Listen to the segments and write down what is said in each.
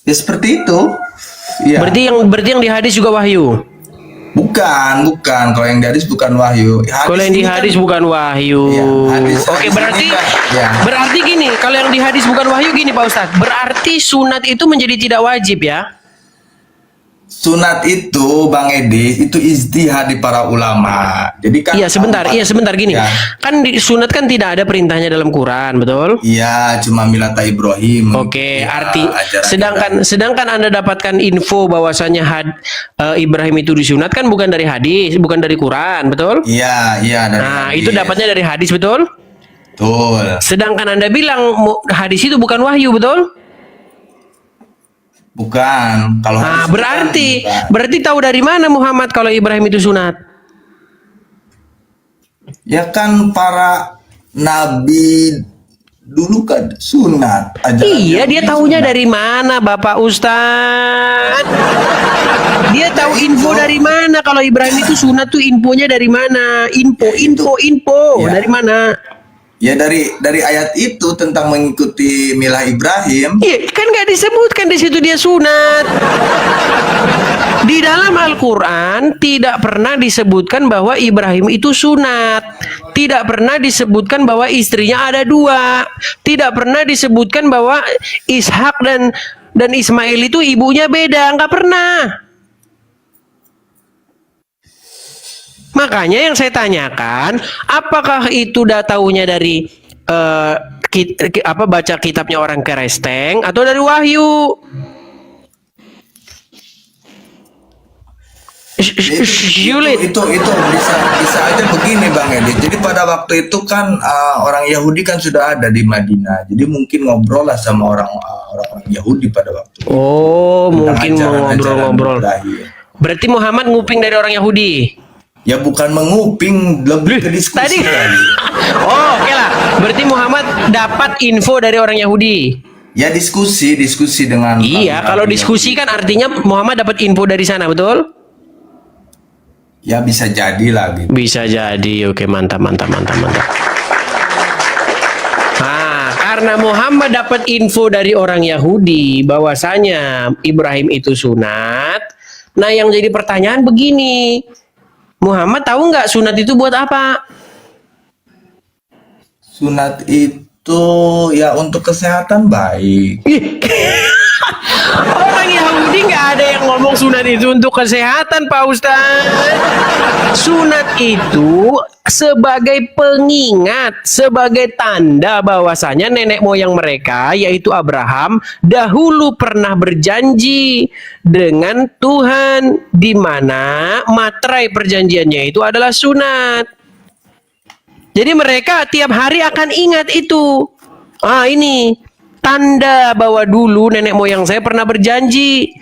Ya seperti itu. Iya. Berarti yang di hadis juga wahyu. Bukan. Kalau yang di hadis bukan wahyu. Kalau yang di ini hadis kan, bukan wahyu. iya, hadis Oke, ini berarti kan, ya. berarti gini, kalau yang di hadis bukan wahyu gini Pak Ustadz. Berarti sunat itu menjadi tidak wajib ya? Sunat itu, Bang Edi, itu ijtihad di para ulama. Jadi kan Iya sebentar gini. Ya. Kan di sunat kan tidak ada perintahnya dalam Quran, betul? Iya, cuma milata Ibrahim. Oke, Ya, arti ajaran sedangkan Anda dapatkan info bahwasanya Ibrahim itu disunatkan bukan dari hadis, bukan dari Quran, betul? Iya, dari Nah, hadis. itu dapatnya dari hadis, betul? Betul. Sedangkan Anda bilang hadis itu bukan wahyu, betul? Bukan. Kalau Nah, hadis berarti bukan. berarti tahu dari mana Muhammad kalau Ibrahim itu sunat? Ya kan para nabi dulu kan sunat. Iya, dia tahunya dari mana, Bapak Ustadz? Dia tahu info dari mana kalau Ibrahim itu sunat tuh infonya dari mana? Info Ya. dari mana? Ya dari ayat itu tentang mengikuti milah Ibrahim. Iya, kan nggak disebutkan di situ dia sunat. Di dalam Al-Quran tidak pernah disebutkan bahwa Ibrahim itu sunat. Tidak pernah disebutkan bahwa istrinya ada dua. Tidak pernah disebutkan bahwa Ishak dan Ismail itu ibunya beda. Nggak pernah. Makanya yang saya tanyakan, apakah itu tahunya dari baca kitabnya orang Keresteng atau dari Wahyu? Sulit. Itu bisa aja begini Bang Edi. Jadi pada waktu itu kan orang Yahudi kan sudah ada di Madinah. Jadi mungkin ngobrol lah sama orang Yahudi pada waktu itu. Oh, Tentang mungkin mau ajaran-ajaran ngobrol-ngobrol. Ibrahim. Berarti Muhammad nguping dari orang Yahudi. Ya bukan menguping, lebih ke diskusi Tadi. kali. Oh, oke lah. Berarti Muhammad dapat info dari orang Yahudi. Ya diskusi dengan Iya, kalau diskusi kan artinya Muhammad dapat info dari sana, betul? ya bisa jadi lah gitu. Bisa jadi. Oke, mantap. Nah, karena Muhammad dapat info dari orang Yahudi bahwasanya Ibrahim itu sunat. Nah, yang jadi pertanyaan begini. Muhammad tahu nggak sunat itu buat apa? Sunat itu ya untuk kesehatan baik. Orang Yahudi nggak ada yang ngomong sunat itu untuk kesehatan, Pak Ustaz. Sunat itu sebagai pengingat, sebagai tanda bahwasanya nenek moyang mereka, yaitu Abraham, dahulu pernah berjanji dengan Tuhan, di mana materai perjanjiannya itu adalah sunat. Jadi mereka tiap hari akan ingat itu. Ini tanda bahwa dulu nenek moyang saya pernah berjanji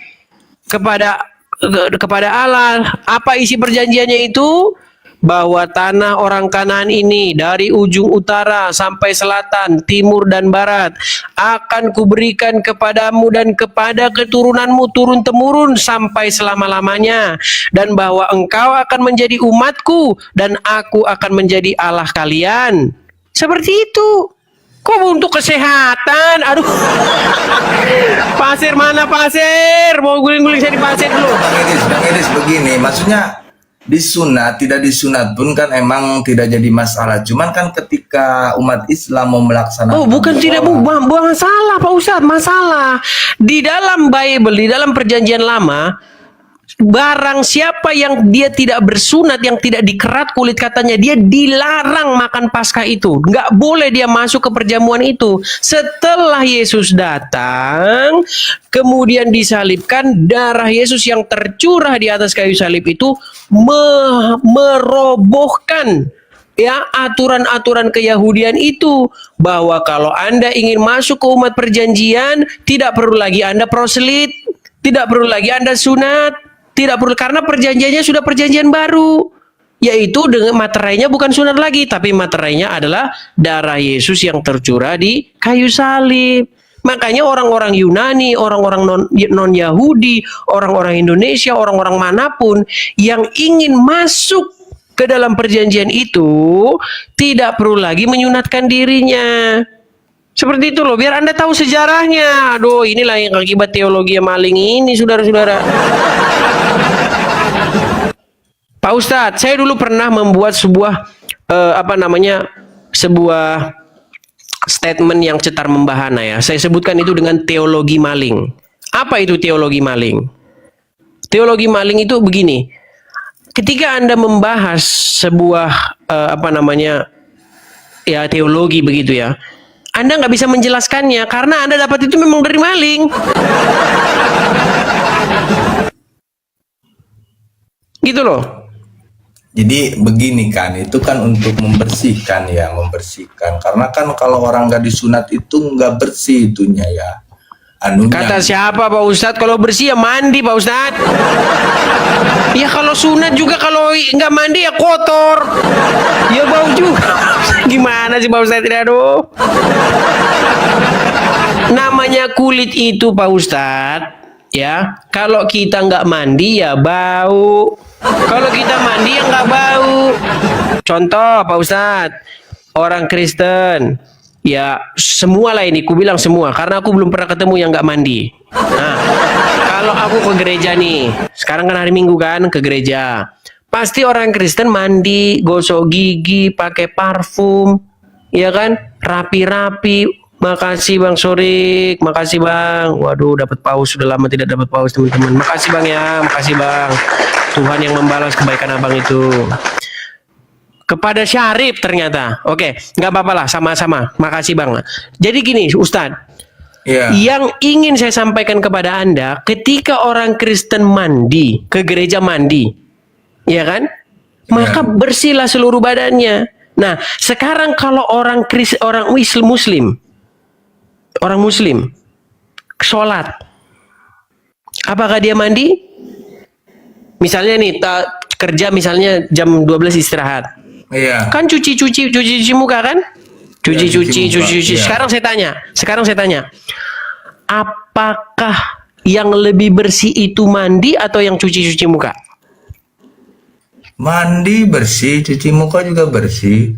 kepada Allah. Apa isi perjanjiannya itu? Bahwa tanah orang Kanaan ini dari ujung utara sampai selatan, timur dan barat akan kuberikan kepadamu dan kepada keturunanmu turun-temurun sampai selama-lamanya, dan bahwa engkau akan menjadi umatku dan aku akan menjadi Allah kalian. Seperti itu. Kok untuk kesehatan? Aduh. Pasir mana pasir? Mau guling-guling saya di pasir dulu. Bang Edis begini, maksudnya disunat tidak disunat pun kan emang tidak jadi masalah. Cuman kan ketika umat Islam mau melaksanakan, bukan tidak masalah Pak Ustadz, masalah di dalam Bible, di dalam perjanjian lama, barang siapa yang dia tidak bersunat, yang tidak dikerat kulit katanya, dia dilarang makan Paskah itu. Nggak boleh dia masuk ke perjamuan itu. Setelah Yesus datang, kemudian disalibkan, darah Yesus yang tercurah di atas kayu salib itu merobohkan aturan-aturan keyahudian itu, bahwa kalau Anda ingin masuk ke umat perjanjian, tidak perlu lagi Anda proselyt, tidak perlu lagi Anda sunat, tidak perlu, karena perjanjiannya sudah perjanjian baru, yaitu dengan materainya bukan sunat lagi, tapi materainya adalah darah Yesus yang tercurah di kayu salib. Makanya orang-orang Yunani, orang-orang non-Yahudi, orang-orang Indonesia, orang-orang manapun yang ingin masuk ke dalam perjanjian itu tidak perlu lagi menyunatkan dirinya. Seperti itu loh, biar Anda tahu sejarahnya. Aduh, inilah yang akibat teologi yang maling ini, saudara-saudara. Pak Ustadz, saya dulu pernah membuat sebuah sebuah statement yang cetar membahana ya. Saya sebutkan itu dengan teologi maling. Apa itu teologi maling? Teologi maling itu begini. Ketika Anda membahas sebuah teologi begitu ya, Anda nggak bisa menjelaskannya karena Anda dapat itu memang dari maling. Gitu loh. Jadi begini kan, itu kan untuk membersihkan ya, membersihkan. Karena kan kalau orang nggak disunat itu nggak bersih itunya ya. Anunya. Kata siapa Pak Ustadz? Kalau bersih ya mandi Pak Ustadz. Ya kalau sunat juga kalau nggak mandi ya kotor. Ya bau juga. Gimana sih Pak Ustadz? Aduh. Namanya kulit itu Pak Ustadz, ya. Kalau kita nggak mandi ya bau. Kalau kita mandi ya nggak bau. Contoh Pak Ustadz, orang Kristen, ya semua lah ini, ku bilang semua, karena aku belum pernah ketemu yang nggak mandi. Nah, kalau aku ke gereja nih, sekarang kan hari Minggu kan, ke gereja. Pasti orang Kristen mandi, gosok gigi, pakai parfum, ya kan, rapi-rapi. Makasih Bang Sorik, makasih Bang. Waduh, dapat paus, sudah lama tidak dapat paus teman-teman. Makasih Bang ya, makasih Bang. Tuhan yang membalas kebaikan abang itu. Kepada Syarif ternyata. Oke, nggak apa-apa lah, sama-sama. Makasih Bang. Jadi gini Ustadz, yang ingin saya sampaikan kepada Anda, ketika orang Kristen mandi, ke gereja mandi, ya kan? Maka bersihlah seluruh badannya. Nah, sekarang kalau orang Muslim sholat, apakah dia mandi? Misalnya nih, kerja misalnya jam 12 istirahat. Iya. Kan cuci muka kan? Cuci. Iya. Sekarang saya tanya. Apakah yang lebih bersih itu mandi atau yang cuci muka? Mandi bersih, cuci muka juga bersih.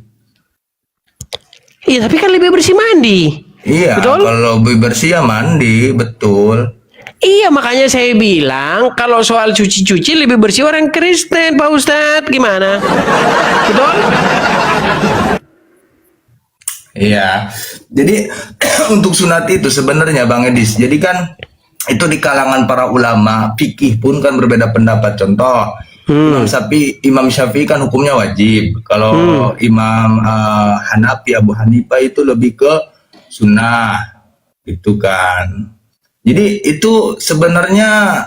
Iya, tapi kan lebih bersih mandi. Iya, betul? Kalau lebih bersih ya mandi, betul. Iya, makanya saya bilang kalau soal cuci lebih bersih orang Kristen, Pak Ustadz. Gimana? Betul? Iya. Jadi untuk sunat itu sebenarnya Bang Edis, jadi kan itu di kalangan para ulama fikih pun kan berbeda pendapat. Contoh, Imam Syafi'i kan hukumnya wajib. Kalau Imam Hanafi, Abu Hanifah itu lebih ke sunnah. Itu kan. Jadi itu sebenarnya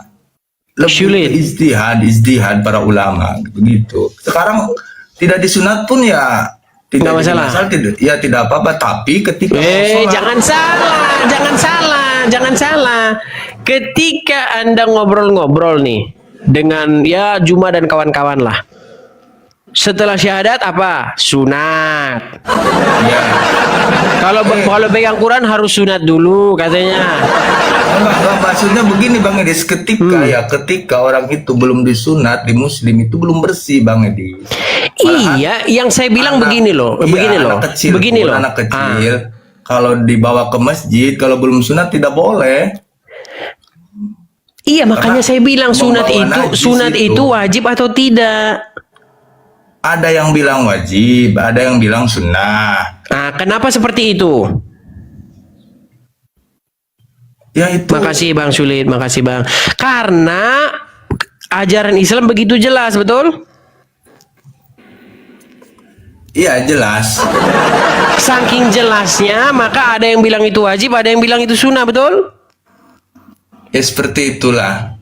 lebih ijtihad para ulama gitu. Sekarang tidak disunat pun ya tidak masalah. Tidak apa-apa. Tapi ketika jangan salah. Ketika Anda ngobrol-ngobrol nih dengan ya Juma dan kawan-kawan lah. Setelah syahadat apa? Sunat. Ya. Kalau pegang Quran harus sunat dulu katanya. Maksudnya begini Bang Edis, ketika orang itu belum disunat di Muslim itu belum bersih Bang Edis. Iya, yang saya bilang begini loh. Anak kecil kalau dibawa ke masjid kalau belum sunat tidak boleh. Iya, makanya saya bilang sunat itu wajib atau tidak. Ada yang bilang wajib, ada yang bilang sunnah. Nah, kenapa seperti itu? Ya itu. Makasih Bang Sulit, makasih Bang. Karena ajaran Islam begitu jelas, betul? Iya, jelas. Saking jelasnya, maka ada yang bilang itu wajib, ada yang bilang itu sunnah, betul? Ya seperti itulah.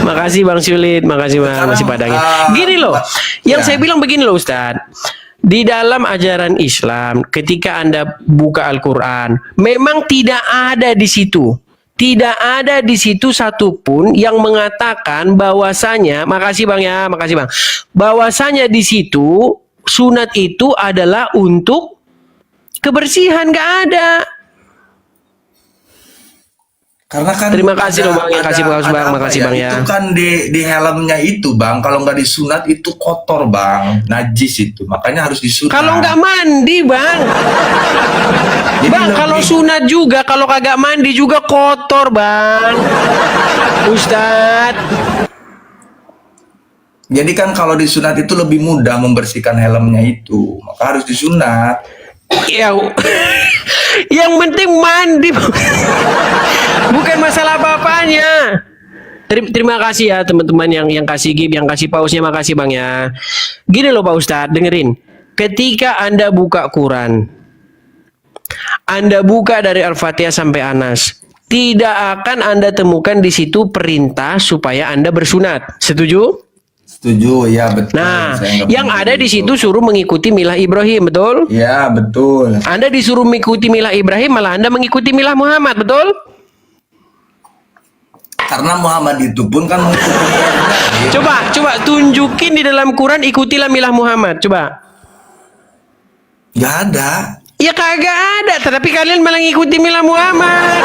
Makasih Bang Sulit, makasih Bang, masih padangnya. Gini loh, yang saya bilang begini loh Ustadz. Di dalam ajaran Islam, ketika Anda buka Al-Quran, memang tidak ada di situ. Tidak ada di situ satupun yang mengatakan bahwasanya, makasih Bang ya, makasih Bang. Bahwasanya di situ sunat itu adalah untuk kebersihan, nggak ada. Karena kan Terima kasih loh Bang, yang kasih Bang, ada makasih apa Bang ya. Itu kan di helmnya itu Bang, kalau nggak disunat itu kotor Bang, najis itu, makanya harus disunat. Kalau nggak mandi Bang. Jadi Bang, lebih- kalau sunat juga, kalau kagak mandi juga kotor Bang. Ustadz. Jadi kan kalau disunat itu lebih mudah membersihkan helmnya itu, maka harus disunat. Ya, yang penting mandi. Bukan masalah apa-apanya. Terima kasih ya teman-teman yang kasih gift, yang kasih pausnya, makasih Bang ya. Gini loh Pak Ustadz, dengerin. Ketika Anda buka Quran, Anda buka dari Al-Fatihah sampai Anas, tidak akan Anda temukan di situ perintah supaya Anda bersunat. Setuju? Setuju, ya betul. Nah, Saya nggak yang pernah ada di gitu. situ suruh mengikuti milah Ibrahim, betul? Ya betul. Anda disuruh mengikuti milah Ibrahim, malah Anda mengikuti milah Muhammad, betul? Karena Muhammad itu pun kan mengikuti Ibrahim. Coba tunjukin di dalam Quran, ikutilah milah Muhammad, coba. Nggak ada. Ya kagak ada, tetapi kalian malah ngikuti milah Muhammad.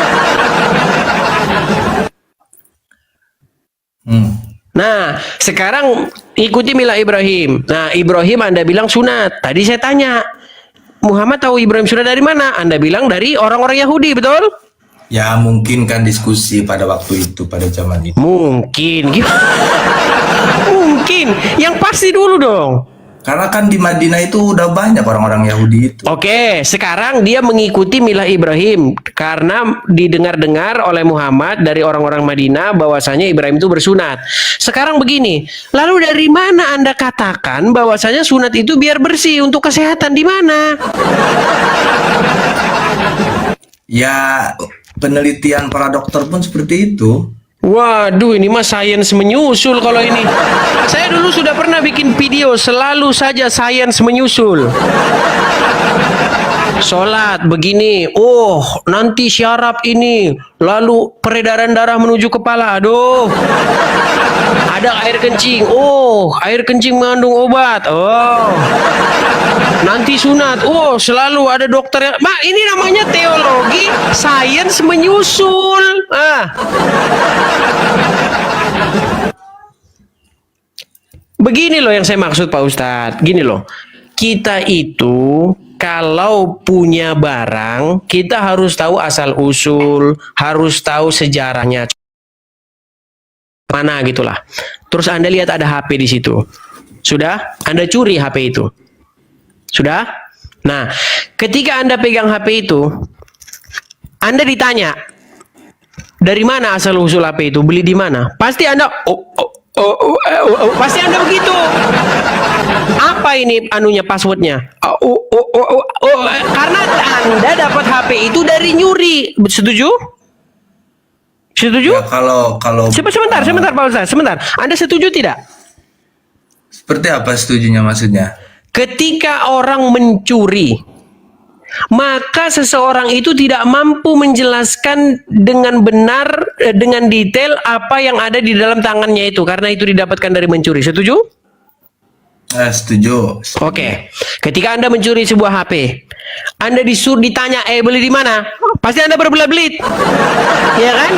Nah, sekarang ikuti milah Ibrahim. Nah, Ibrahim Anda bilang sunat. Tadi saya tanya, Muhammad tahu Ibrahim sunat dari mana? Anda bilang dari orang-orang Yahudi, betul? Ya mungkin kan diskusi pada waktu itu, pada zaman itu. Mungkin. Mungkin. Yang pasti dulu dong. Karena kan di Madinah itu udah banyak orang-orang Yahudi itu. Oke, sekarang dia mengikuti milah Ibrahim karena didengar-dengar oleh Muhammad dari orang-orang Madinah bahwasanya Ibrahim itu bersunat. Sekarang begini, lalu dari mana Anda katakan bahwasanya sunat itu biar bersih untuk kesehatan, di mana? Ya penelitian para dokter pun seperti itu. Waduh, ini mah sains menyusul kalau ini. Saya dulu sudah pernah bikin video, selalu saja sains menyusul. Sholat begini, oh nanti syaraf ini, lalu peredaran darah menuju kepala, aduh. Ada air kencing, oh air kencing mengandung obat, oh. Nanti sunat, oh selalu ada dokter yang, Mak, ini namanya teologi, sains menyusul. Begini loh yang saya maksud Pak Ustadz, gini loh. Kita itu kalau punya barang, kita harus tahu asal usul, harus tahu sejarahnya. Mana gitulah. Terus Anda lihat ada HP di situ. Sudah? Anda curi HP itu. Sudah? Nah, ketika Anda pegang HP itu, Anda ditanya, dari mana asal usul HP itu? Beli di mana? Pasti Anda pasti Anda begitu. Apa ini anunya, passwordnya? Karena Anda dapat HP itu dari nyuri. Setuju? Setuju? Ya kalau Sebentar Pak Ustaz, sebentar. Anda setuju tidak? seperti apa setujunya maksudnya? Ketika orang mencuri, maka seseorang itu tidak mampu menjelaskan dengan benar, dengan detail apa yang ada di dalam tangannya itu, karena itu didapatkan dari mencuri. Setuju? Setuju. Oke. Ketika Anda mencuri sebuah HP, Anda disuruh ditanya, beli di mana? Pasti Anda berbelit-belit. Ya kan?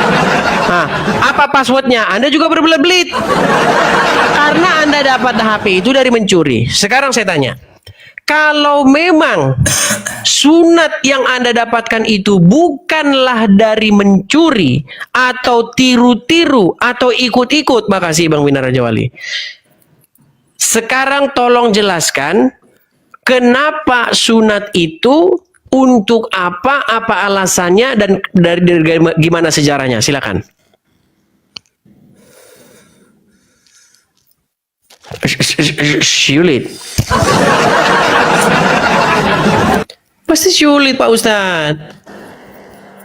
Nah, apa passwordnya? Anda juga berbelit-belit. Karena Anda dapat HP itu dari mencuri. Sekarang saya tanya, kalau memang sunat yang Anda dapatkan itu bukanlah dari mencuri atau tiru-tiru atau ikut-ikut, makasih Bang Wina Raja Wali. Sekarang tolong jelaskan kenapa sunat itu, untuk apa alasannya, dan dari gimana sejarahnya. Silakan. Sulit. Pasti sulit Pak Ustadz.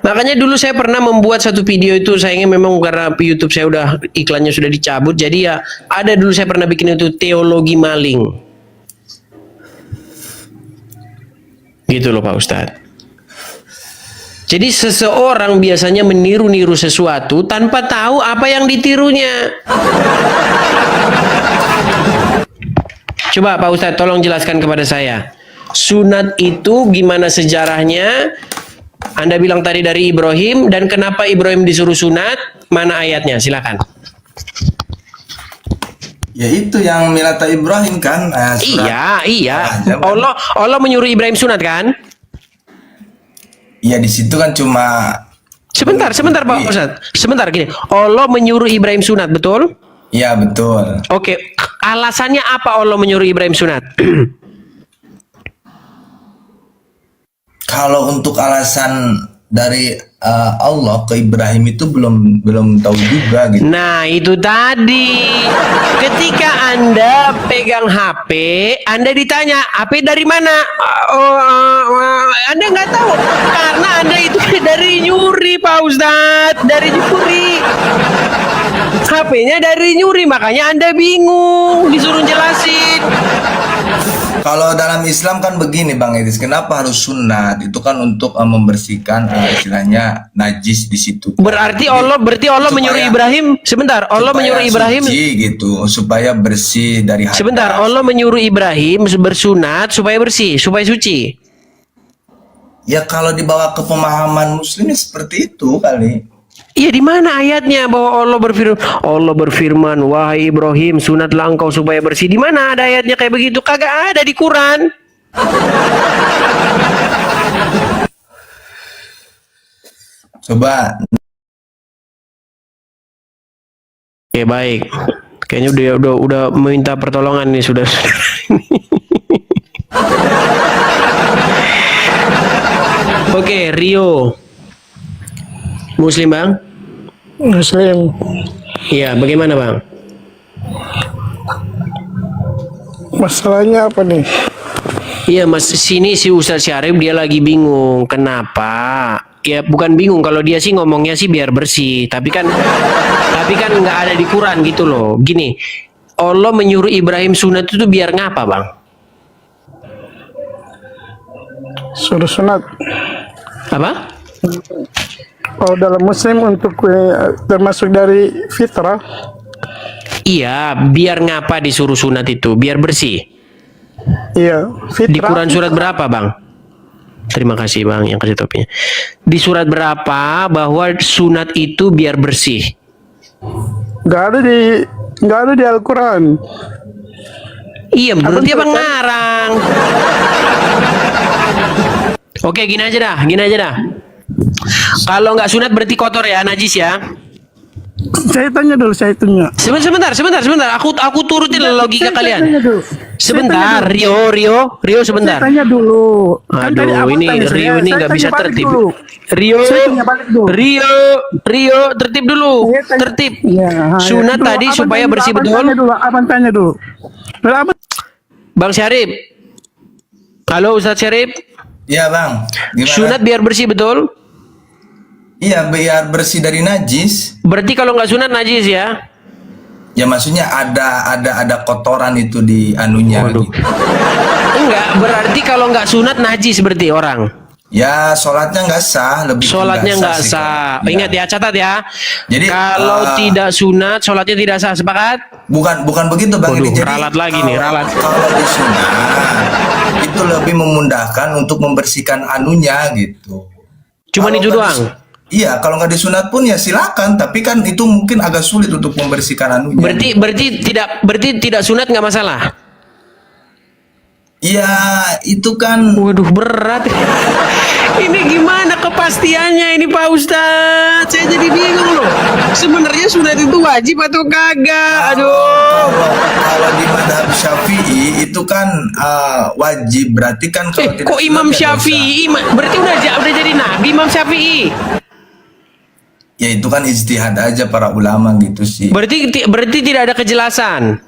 Makanya dulu saya pernah membuat satu video itu, sayangnya memang karena YouTube saya udah, iklannya sudah dicabut, jadi ya ada dulu saya pernah bikin itu, teologi maling. Gitu loh Pak Ustadz. Jadi seseorang biasanya meniru-niru sesuatu tanpa tahu apa yang ditirunya. Coba Pak Ustadz tolong jelaskan kepada saya. Sunat itu gimana sejarahnya? Anda bilang tadi dari Ibrahim, dan kenapa Ibrahim disuruh sunat? Mana ayatnya? Silakan. Ya itu yang Milata Ibrahim kan. Iya. Aja, Bang. Allah menyuruh Ibrahim sunat kan? Iya di situ kan cuma. Sebentar Pak Ustaz. Sebentar gini. Allah menyuruh Ibrahim sunat, betul? Iya betul. Oke. Alasannya apa Allah menyuruh Ibrahim sunat? Kalau untuk alasan dari Allah ke Ibrahim itu belum tahu juga gitu. Nah, itu tadi. Ketika Anda pegang HP, Anda ditanya, HP dari mana? Anda nggak tahu. Karena Anda itu dari nyuri, Pak Ustadz. Dari nyuri. HP-nya dari nyuri, makanya Anda bingung. Disuruh jelasin. Kalau dalam Islam kan begini Bang Edis, kenapa harus sunat? Itu kan untuk membersihkan istilahnya najis di situ. Berarti Allah menyuruh Ibrahim. Sebentar, Allah menyuruh Ibrahim. Suci gitu, supaya bersih dari hadas. Sebentar, Allah menyuruh Ibrahim bersunat supaya bersih, supaya suci. Ya kalau dibawa ke pemahaman Muslim ya seperti itu kali. Iya, di mana ayatnya bahwa Allah berfirman, wahai Ibrahim, sunatlah engkau supaya bersih. Di mana ada ayatnya kayak begitu? Kagak ada di Quran. Coba. Oke, baik. Kayaknya udah meminta pertolongan nih sudah. Oke, Rio. Muslim, Bang? Muslim. Iya, bagaimana, Bang? Masalahnya apa nih? Iya, Mas, sini si Ustaz Syarif dia lagi bingung. Kenapa? Ya bukan bingung, kalau dia sih ngomongnya sih biar bersih, tapi kan nggak ada di Quran gitu loh. Gini, Allah menyuruh Ibrahim sunat itu biar ngapa, Bang? Suruh sunat. Apa? Kalau dalam Muslim untuk termasuk dari fitrah. Iya, biar ngapa disuruh sunat itu? Biar bersih. Iya, fitrah. Di Quran surat berapa, Bang? Terima kasih, Bang, yang kasih topnya. Di surat berapa bahwa sunat itu biar bersih? Gak ada di Al-Quran. Iya, berarti Abang ngarang. Oke, gini aja dah. Kalau nggak sunat berarti kotor ya, najis ya. Saya tanya dulu. Sebentar. Aku turutin logika kalian. Tanya dulu. Sebentar, Rio, sebentar. Saya tanya dulu. Aduh, ini Rio ini nggak bisa tertib. Rio, tertib dulu. Tertib. Ya, Sunat tadi supaya bersih betul. Abang tanya dulu. Bang Syarif. Halo Ustaz Syarif. Iya Bang. Gimana? Sunat biar bersih betul? Iya biar bersih dari najis. Berarti kalau nggak sunat najis ya? Ya maksudnya ada kotoran itu di anunya. Waduh. Gitu. Enggak, berarti kalau nggak sunat najis berarti orang. Ya sholatnya nggak sah, Sholatnya nggak sih, sah. kan. Ingat ya, catat ya. Jadi kalau tidak sunat, sholatnya tidak sah. Sepakat? Bukan begitu Bang. Waduh, Jadi ralat lagi nih, ralat. Kalau di sunat itu lebih memudahkan untuk membersihkan anunya gitu. Cuman Kalau itu nggak doang. Iya, kalau nggak disunat pun ya silakan. Tapi kan itu mungkin agak sulit untuk membersihkan anunya. Berarti tidak sunat nggak masalah. Iya, itu kan. Waduh, berat. Ini gimana kepastiannya ini Pak Ustadz? Saya jadi bingung loh. Sebenarnya sunat itu wajib atau kagak? Aduh. Kalau di madhab Syafi'i itu kan wajib. Berarti kan kalau tidak Kok sunat Imam ya Syafi'i? Berarti udah jadi nabi Imam Syafi'i. Ya itu kan ijtihad aja para ulama gitu sih. Berarti tidak ada kejelasan.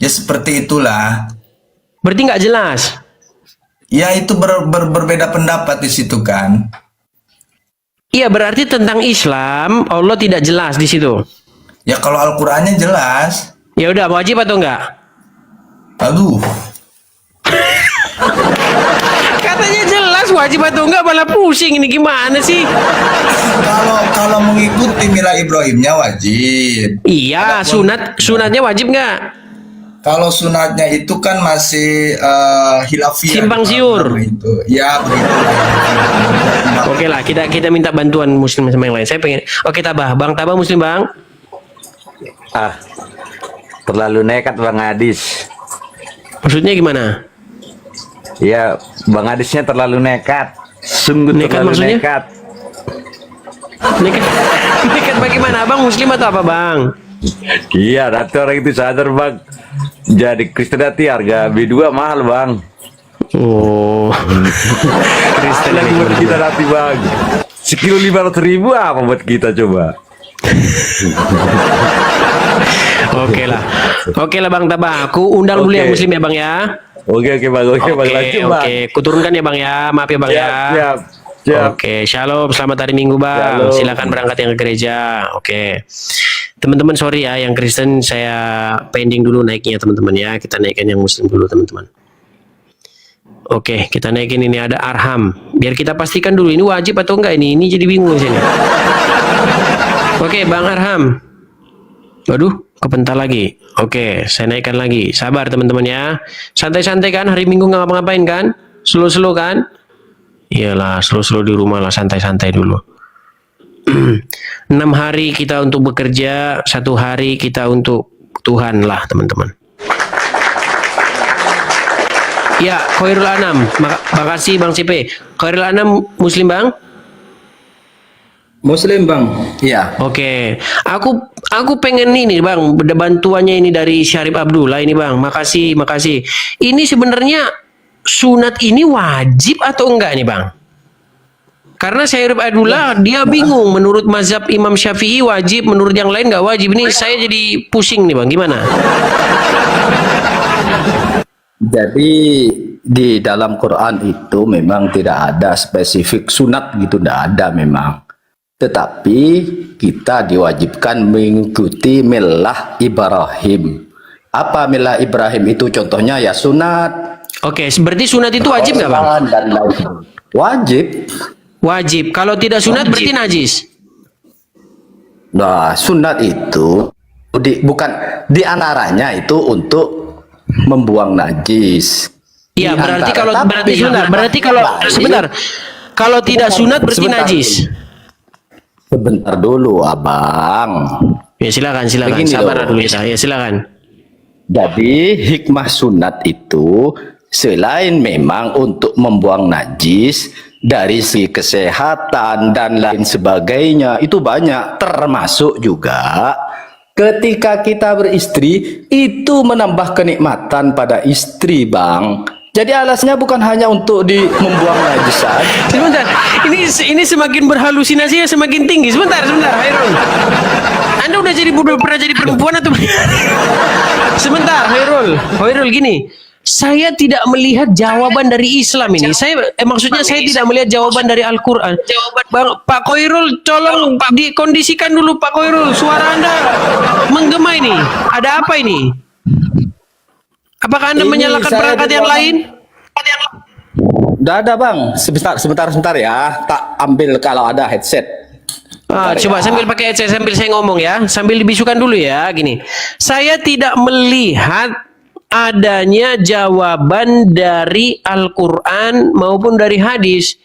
Ya seperti itulah. Berarti nggak jelas. Ya itu berbeda pendapat di situ kan. Iya, berarti tentang Islam Allah tidak jelas di situ. Ya kalau Al-Qur'annya jelas. Ya udah, wajib atau enggak? Aduh. Katanya jelas, wajib atau enggak, malah pusing ini gimana sih? Kalau mengikuti Mila Ibrahimnya wajib. Iya, sunatnya wajib enggak? Kalau sunatnya itu kan masih hilafiyah. Simpang siur. Itu. Ya begitu. Oke lah, kita minta bantuan muslim sama yang lain. Saya pengen. Oke, Tabah. Bang Tabah muslim, Bang. Terlalu nekat Bang Adis. Maksudnya gimana? Ya, Bang Adisnya terlalu nekat. Sungguh Nekat terlalu maksudnya? nekat. Nekat, nekat bagaimana? Abang muslim atau apa, Bang? Iya, nanti orang itu sadar Bang. Jadi Kristen nanti harga B2 mahal Bang. Oh. Kristen lagi buat kita nanti Bang. Sekilo 500.000 apa buat kita coba? Oke lah Bang Tabah. Aku undang dulu Oke. yang muslim ya Bang ya. Oke Bang, Bang. Lanjut Bang. Oke. Kuturunkan ya Bang ya. Maaf ya Bang ya. Siap. Oke, shalom, selamat hari Minggu Bang. Shalom. Silakan berangkat yang ke gereja. Oke. Teman-teman sorry ya, yang Kristen saya pending dulu naiknya teman-teman ya. Kita naikkan yang muslim dulu teman-teman. Oke, kita naikin ini ada Arham. Biar kita pastikan dulu ini wajib atau enggak ini. Ini jadi bingung di sini. Oke, Bang Arham. Waduh, kepental lagi. Oke, saya naikkan lagi. Sabar teman-teman ya. Santai-santai kan, hari Minggu nggak ngapa-ngapain kan? Slow-slow kan? Iyalah, slow-slow di rumah lah, santai-santai dulu. 6 hari kita untuk bekerja, 1 hari kita untuk Tuhan lah teman-teman. Ya, Khairul Anam. Makasih Bang Cipe. Khairul Anam muslim Bang? Muslim Bang. Iya. Oke, aku pengen ini Bang, bantuannya ini dari Syarif Abdullah ini Bang. Makasih. Ini sebenarnya sunat ini wajib atau enggak nih Bang? Karena Syarif Abdullah dia bingung. Menurut mazhab Imam Syafi'i wajib, menurut yang lain nggak wajib. Ini saya jadi pusing nih Bang. Gimana? Jadi di dalam Quran itu memang tidak ada spesifik sunat gitu, tidak ada memang. Tetapi kita diwajibkan mengikuti milah Ibrahim. Apa milah Ibrahim itu? Contohnya ya sunat. Oke, berarti sunat itu wajib nggak Bang? Dan lain. Wajib. Wajib. Kalau tidak sunat berarti najis. Nah, sunat itu bukan di antaranya itu untuk membuang najis. Iya, Di berarti antara, kalau tapi berarti yang sunat. Berarti kalau baik- sebentar. Kalau tidak sunat berarti Sebentar. najis. Sebentar dulu, Abang. Ya silakan. Begini Sabar loh. dulu kita. Ya silakan. Jadi hikmah sunat itu selain memang untuk membuang najis dari segi kesehatan dan lain sebagainya, itu banyak, termasuk juga ketika kita beristri itu menambah kenikmatan pada istri, Bang. Jadi alasannya bukan hanya untuk membuang najis saja. Sebentar, ini semakin berhalusinasi ya semakin tinggi. Sebentar, Hairul. Anda udah pernah jadi perempuan atau? Sebentar, Hairul gini. Saya tidak melihat jawaban dari Islam ini. Maksudnya saya tidak melihat jawaban dari Al-Quran. Pak Khairul, tolong dikondisikan dulu Pak Khairul. Suara Anda menggema ini. Ada apa ini? Apakah Anda Ini menyalakan saya perangkat yang dibawa- lain? Udah ada, Bang. Sebentar ya. Tak ambil kalau ada headset. Coba sambil pakai headset sambil saya ngomong ya, sambil dibisukan dulu ya, gini. Saya tidak melihat adanya jawaban dari Al-Quran maupun dari hadis.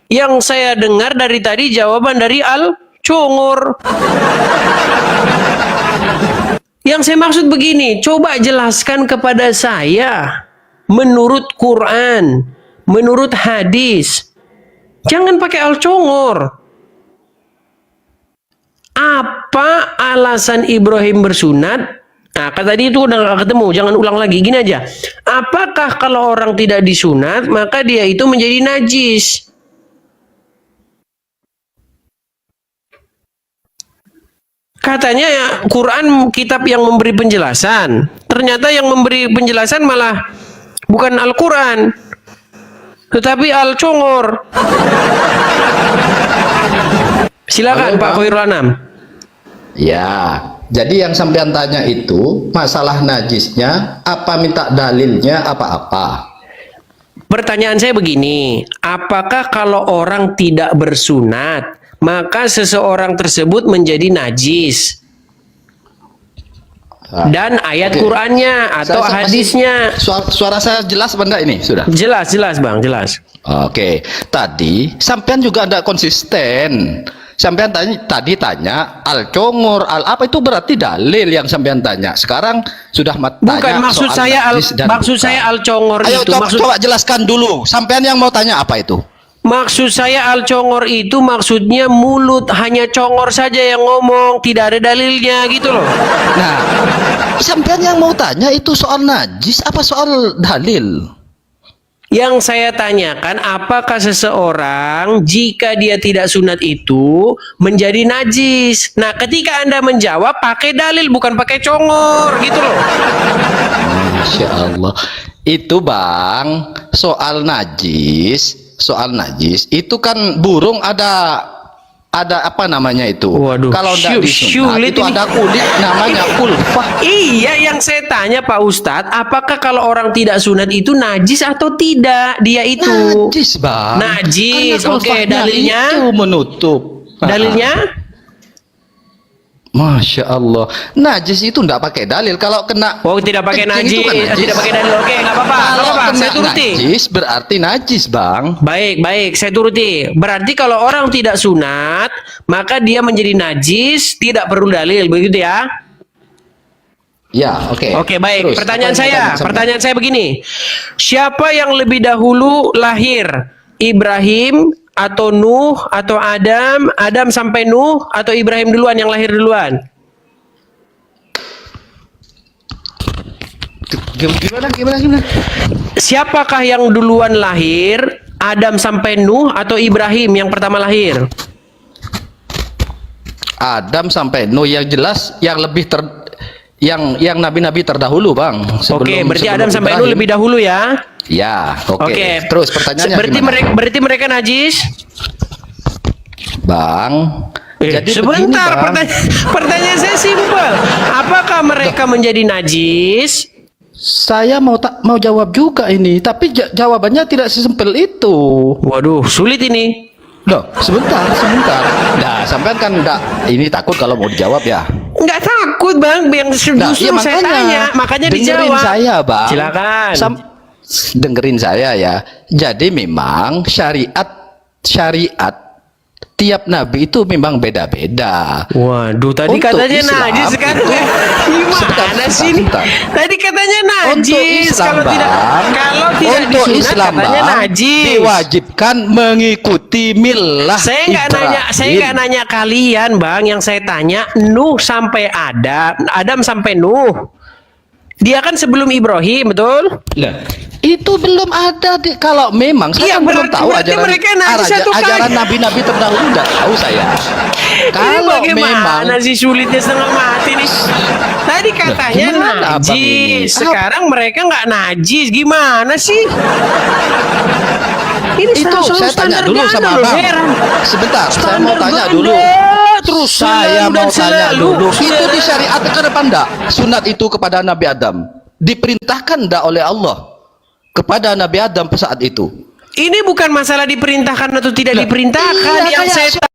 Yang saya dengar dari tadi jawaban dari Al-Cungur. Yang saya maksud begini, coba jelaskan kepada saya menurut Quran, menurut hadis. Jangan pakai Al-Cungur. Apa alasan Ibrahim bersunat? Nah, kata tadi itu udah gak ketemu, jangan ulang lagi. Gini aja, apakah kalau orang tidak disunat, maka dia itu menjadi najis? Katanya ya, Quran kitab yang memberi penjelasan. Ternyata yang memberi penjelasan malah bukan Al-Quran, tetapi Al-Cungur. Silakan Pak Khairul Anam. Ya, jadi yang sampean tanya itu masalah najisnya, apa minta dalilnya apa-apa. Pertanyaan saya begini, apakah kalau orang tidak bersunat, maka seseorang tersebut menjadi najis? dan ayat Oke. Qur'annya atau Saya masih- hadisnya. Suara saya jelas benda ini sudah. Jelas Bang, jelas. Oke, tadi sampean juga ada konsisten. Sampean tadi tanya al congor, al apa itu berarti dalil yang sampean tanya. Sekarang sudah Bukan tanya maksud soal saya najis dan maksud bukan. saya al congor Ayo itu coba jelaskan dulu. Sampean yang mau tanya apa itu? maksud saya al congor itu maksudnya mulut, hanya congor saja yang ngomong, tidak ada dalilnya gitu loh. Nah, sampean yang mau tanya itu soal najis apa soal dalil? Yang saya tanyakan, apakah seseorang jika dia tidak sunat itu menjadi najis? Nah, ketika Anda menjawab pakai dalil bukan pakai congor gitu loh. Masya Allah. Itu Bang, soal najis itu kan burung ada apa namanya itu? Waduh, Kalau tidak disunat sulit itu ini. ada kulit namanya kulfah. Iya, yang saya tanya Pak Ustadz, apakah kalau orang tidak sunat itu najis atau tidak? Dia itu Najis Bang. Najis, Karena oke, kulfahnya dalilnya? itu menutup. Dalilnya? Masya Allah, najis itu tidak pakai dalil. Kalau kena Oh, tidak pakai kencing najis, itu kan tidak pakai dalil. Oke, nggak apa-apa, nggak Kalau apa-apa. kena Saya turuti. najis berarti najis Bang. Baik, saya turuti. Berarti kalau orang tidak sunat, maka dia menjadi najis, tidak perlu dalil, begitu ya? Ya, oke. Oke, baik. Terus, Pertanyaan apa yang mau tanya sampean? pertanyaan saya begini. Siapa yang lebih dahulu lahir? Ibrahim atau Nuh atau Adam sampai Nuh atau Ibrahim duluan yang lahir duluan? Gimana? Siapakah yang duluan lahir? Adam sampai Nuh atau Ibrahim yang pertama lahir? Adam sampai Nuh yang jelas yang lebih yang nabi-nabi terdahulu Bang. Oke, berarti sebelum Adam sampai Nuh Ibrahim. lebih dahulu ya? Ya, oke. Oke. Terus pertanyaannya berarti mereka najis? Bang. Jadi begini, Sebentar, Bang. pertanyaan saya simpel. Apakah mereka menjadi najis? Saya mau jawab juga ini, tapi jawabannya tidak sesimpel itu. Waduh, sulit ini. Loh, sebentar. Nah, sampean kan enggak ini takut kalau mau dijawab ya. Nggak takut Bang, yang justru Iya, saya tanya, makanya dengerin dijawab. saya, Bang. Silakan. Dengerin saya ya. Jadi memang syariat tiap nabi itu memang beda-beda. Waduh, tadi Untuk katanya Islam najis sekarang itu- gimana sih ini? sebentar. Tadi katanya Untuk najis, Islam, kalau tidak untuk disunat Islam, katanya Bang, najis. diwajibkan mengikuti milah Saya nggak nanya kalian Bang, yang saya tanya Nuh sampai Adam sampai Nuh. Dia kan sebelum Ibrahim, betul? Lah, itu belum ada kalau memang saya Iya, kan belum tahu berarti ajaran mereka najis satu kali. ajaran nabi-nabi terdahulu enggak tahu saya. Ini Kalau memang bagaimana sih sulitnya setengah mati nih? Tadi katanya gimana, Abang, ini? najis, sekarang mereka nggak najis, gimana sih? Ini itu selalu saya tanya standar dulu ganda sama loh, Abang. heran. Sebentar, saya Standar mau tanya ganda, dulu. terus Saya selalu dan mau tanya selalu. dulu. Itu disyariatkan apa enggak? Sunat itu kepada Nabi Adam. Diperintahkan enggak oleh Allah kepada Nabi Adam saat itu? Ini bukan masalah diperintahkan atau tidak diperintahkan, iya, yang kayak saya sebentar.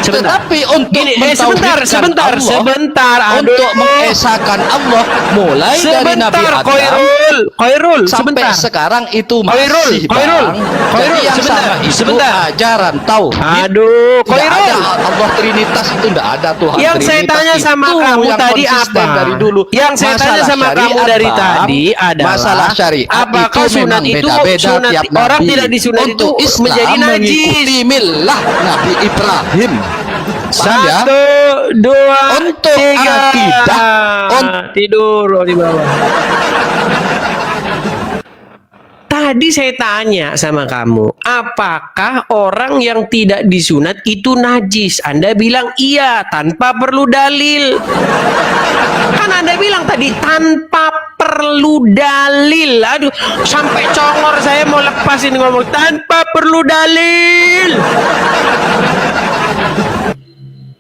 Tetapi untuk Gini, mentauhidkan sebentar. Aduh. untuk mengesahkan Allah mulai dari Nabi Sebentar, Adam Khairul, sampai sebentar. sekarang itu masih Khairul, Bang. Khairul, Jadi yang sebentar, sama itu sebentar. ajaran tauhid. Aduh, Tidak ada Khairul. Allah Trinitas itu tidak ada Tuhan Yang saya Trinitas tanya sama itu kamu yang tadi konsisten apa? dari dulu. Yang saya tanya Masalah sama kamu syariat, dari Bang, tadi adalah masalah syariat apakah itu sunat memang itu beda-beda sunat tiap orang nabi. tidak disunat itu Untuk Islam menjadi najis. mengikuti milah Nabi Ibrahim. Paham ya? 1, 2, Untuk 3. akidah, Tidur di bawah. Tadi saya tanya sama kamu, apakah orang yang tidak disunat itu najis? Anda bilang iya, tanpa perlu dalil. Kan Anda bilang tadi tanpa perlu dalil. Aduh, sampai congor saya mau lepas ini ngomong tanpa perlu dalil.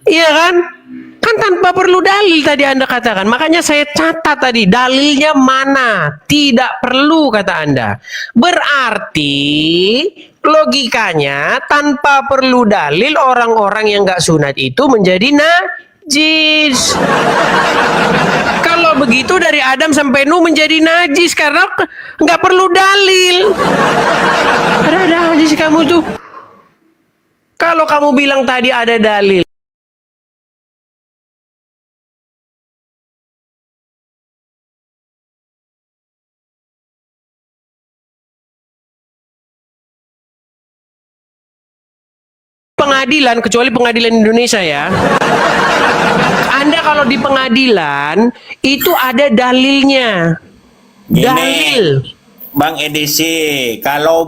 Iya kan? Kan tanpa perlu dalil tadi Anda katakan. Makanya saya catat tadi dalilnya mana. Tidak perlu kata Anda. Berarti logikanya tanpa perlu dalil orang-orang yang nggak sunat itu menjadi najis. Kalau begitu dari Adam sampai Nuh menjadi najis karena nggak perlu dalil. Ada aja sih kamu tuh. Kalau kamu bilang tadi ada dalil, pengadilan, kecuali pengadilan Indonesia ya. Anda kalau di pengadilan itu ada dalilnya. Gini, Dalil. Bang Edisi, kalau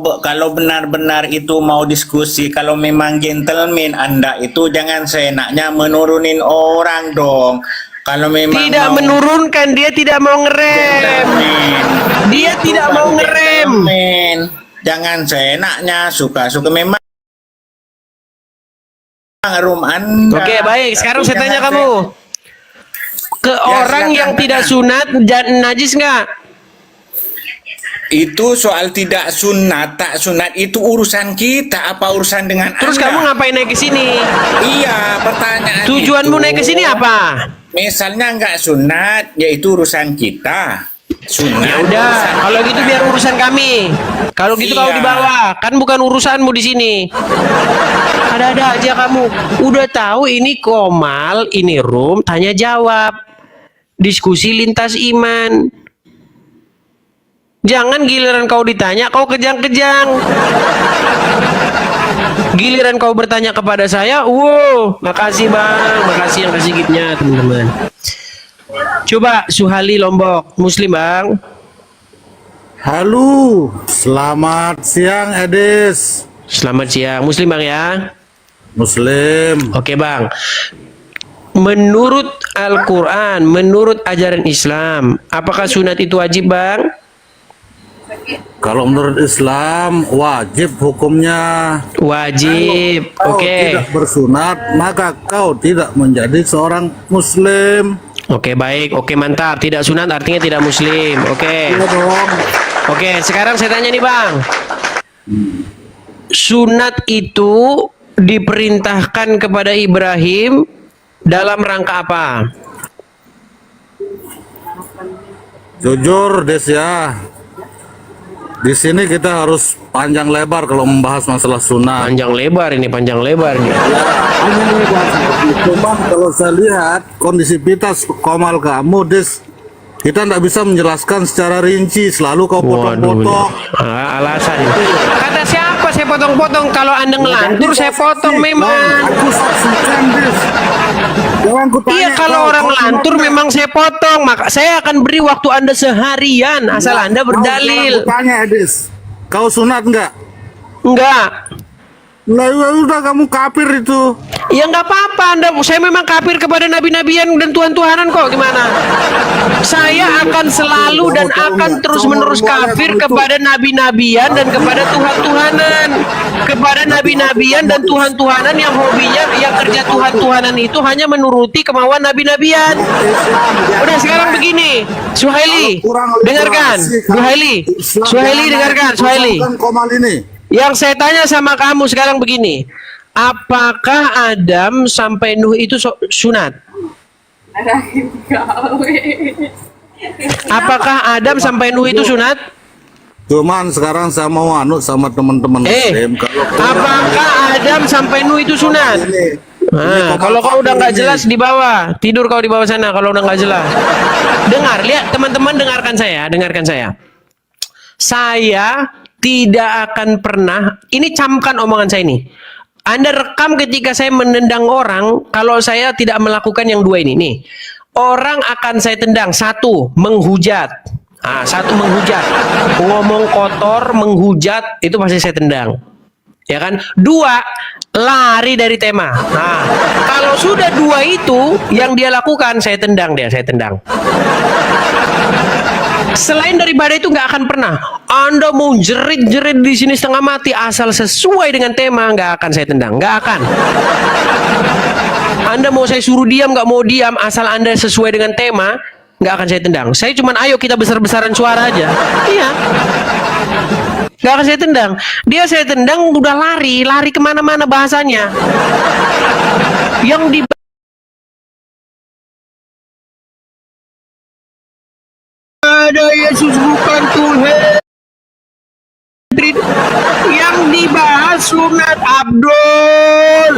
benar-benar itu mau diskusi, kalau memang gentleman Anda itu jangan seenaknya menurunin orang dong. Kalau memang Tidak mau menurunkan, dia tidak mau ngerem. gentleman, Dia tidak mau ngerem. gentleman. Jangan seenaknya, suka-suka memang room Anda. Oke, baik. Sekarang saya Tapi tanya jangan kamu. Ke orang silakan, yang tidak tanya. sunat, najis nggak? Itu soal tidak sunat, tak sunat itu urusan kita, apa urusan dengan Terus Anda? kamu ngapain naik ke sini? Iya, pertanyaan Tujuanmu itu, naik ke sini apa? Misalnya nggak sunat, yaitu urusan kita. Sunat. Ya udah, kalau gitu biar urusan kami. Kalau gitu Iya. kau di bawah, kan bukan urusanmu di sini. Ada-ada aja kamu. Udah tahu ini Komal, ini room, tanya jawab. Diskusi lintas iman. Jangan giliran kau ditanya, kau kejang-kejang. Giliran kau bertanya kepada saya, wow, makasih bang, makasih yang kasih giftnya teman-teman. Coba Suhali Lombok, Muslim bang. Halo, selamat siang Edis. Selamat siang, Muslim bang ya. Muslim. Oke bang. Menurut Al-Quran, menurut ajaran Islam, apakah sunat itu wajib bang? Kalau menurut Islam wajib hukumnya. Wajib. Kau Oke. tidak bersunat, maka kau tidak menjadi seorang Muslim. Oke baik. Oke mantap. Tidak sunat artinya tidak Muslim. Oke. Iya dong. Oke. Sekarang saya tanya nih bang. Sunat itu diperintahkan kepada Ibrahim dalam rangka apa? Jujur Des ya. Di sini kita harus panjang lebar kalau membahas masalah sunat. Panjang lebar ini, panjang lebar nih. Cuma kalau saya lihat kondisi kita Komal kamu Des, kita tidak bisa menjelaskan secara rinci, selalu kau potong-potong. Alasan ini. Kata siapa saya potong-potong? Kalau anda ngelantur saya potong memang. Aku saksikan Des. Jangan ku tanya Iya kalau kau, orang kau lantur sunat memang saya potong. Maka saya akan beri waktu anda seharian asal nggak? anda berdalil. Kau tanya Des, kau sunat nggak? Enggak. Lah ya udah kamu kafir itu. Ya nggak apa-apa anda. Saya memang kafir kepada nabi-nabian dan Tuhan-Tuhanan kok. Gimana? Saya akan selalu dan akan terus-menerus kafir kepada nabi-nabian dan kepada Tuhan-Tuhanan. Kepada nabi-nabian dan Tuhan-Tuhanan yang hobinya, yang kerja Tuhan-Tuhanan itu hanya menuruti kemauan nabi-nabian. Udah sekarang begini, Suhaili, dengarkan, Suhaili dengarkan, Suhaili. Komal ini. Yang saya tanya sama kamu sekarang begini, apakah Adam sampai Nuh itu sunat? Apakah Adam sampai Nuh itu sunat? Cuman sekarang saya mau anut sama teman-teman Muslim. Apakah Adam sampai Nuh itu sunat? Nah, kalau kau udah nggak jelas di bawah, tidur kau di bawah sana. Kalau udah nggak jelas, dengar, lihat teman-teman, dengarkan saya, dengarkan saya. Saya tidak akan pernah, ini camkan omongan saya ini. Anda rekam ketika saya menendang orang, kalau saya tidak melakukan yang dua ini. Nih, orang akan saya tendang. Satu, menghujat. Satu menghujat. Ngomong kotor, menghujat, itu pasti saya tendang. Ya kan? Dua, lari dari tema. Nah, kalau sudah dua itu yang dia lakukan, saya tendang dia, saya tendang. Selain daripada itu nggak akan pernah. Anda mau jerit-jerit di sini setengah mati asal sesuai dengan tema, nggak akan saya tendang, nggak akan. Anda mau saya suruh diam, nggak mau diam, asal Anda sesuai dengan tema, nggak akan saya tendang. Saya cuman ayo kita besar-besaran suara aja. Iya. Nggak akan saya tendang. Dia saya tendang udah lari kemana-mana bahasanya. Yang di ada Yesus bukan Tuhan. Yang dibahas sunat Abdul.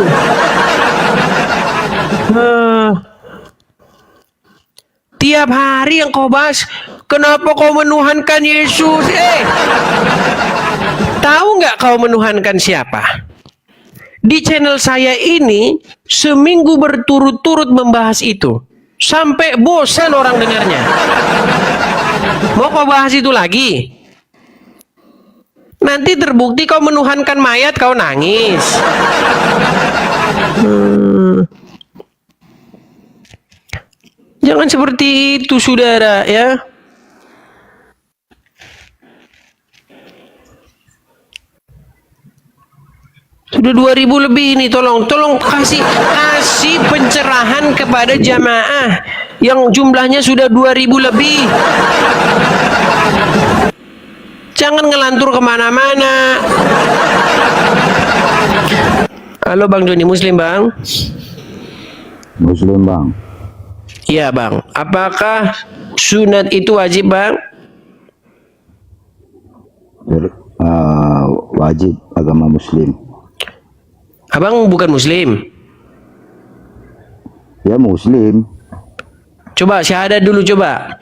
Tiap hari yang kau bahas, kenapa kau menuhankan Yesus? Tahu nggak kau menuhankan siapa? Di channel saya ini seminggu berturut-turut membahas itu. Sampai bosan orang dengarnya. Mau kau bahas itu lagi? Nanti terbukti kau menuhankan mayat, kau nangis. Jangan seperti itu, saudara, ya. Sudah 2000 lebih ini, tolong kasih pencerahan kepada jamaah yang jumlahnya sudah 2000 lebih. Jangan ngelantur kemana-mana. Halo Bang Joni, Muslim Bang? Muslim Bang. Iya Bang. Apakah sunat itu wajib Bang? Wajib agama Muslim. Abang bukan Muslim. Ya Muslim. Coba syahadat dulu coba.